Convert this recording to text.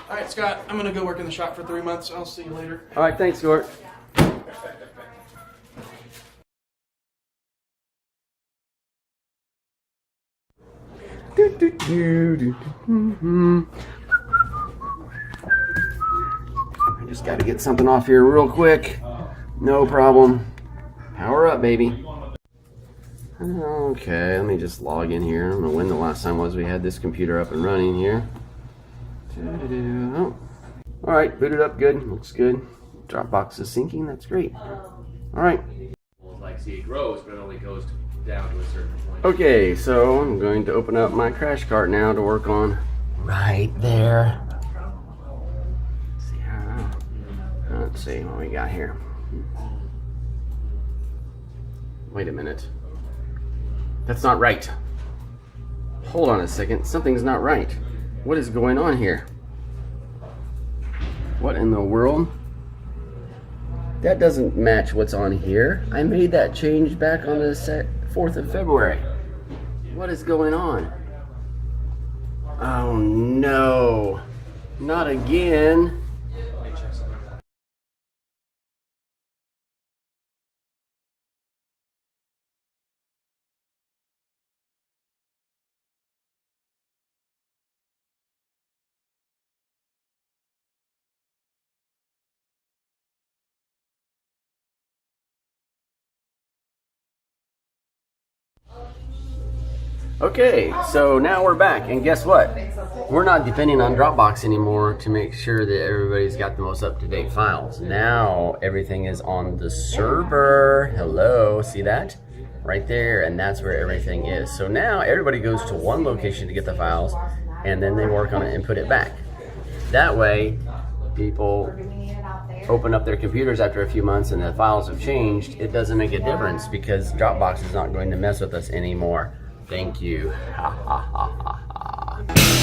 All right, Scott, I'm gonna go work in the shop for 3 months. I'll see you later. All right, thanks, Gort. I just got to get something off here real quick. No problem. Power up, baby. Okay, let me just log in here. I don't know when the last time was we had this computer up and running here. Oh. All right, booted up good. Looks good. Dropbox is syncing. That's great. All right. Like, see, it grows, but it only goes down to a certain point. Okay, so I'm going to open up my crash cart now to work on right there. Let's see what we got here. Wait a minute. That's not right. Hold on a second. Something's not right. What is going on here? What in the world? That doesn't match what's on here. I made that change back on the 4th of February. What is going on? Oh no. Not again. Okay, so now we're back, and guess what? We're not depending on Dropbox anymore to make sure that everybody's got the most up-to-date files. Now everything is on the server. Hello, see that? Right there, and that's where everything is. So now everybody goes to one location to get the files, and then they work on it and put it back. That way, people open up their computers after a few months and the files have changed. It doesn't make a difference because Dropbox is not going to mess with us anymore. Thank you. Ha ha ha ha ha.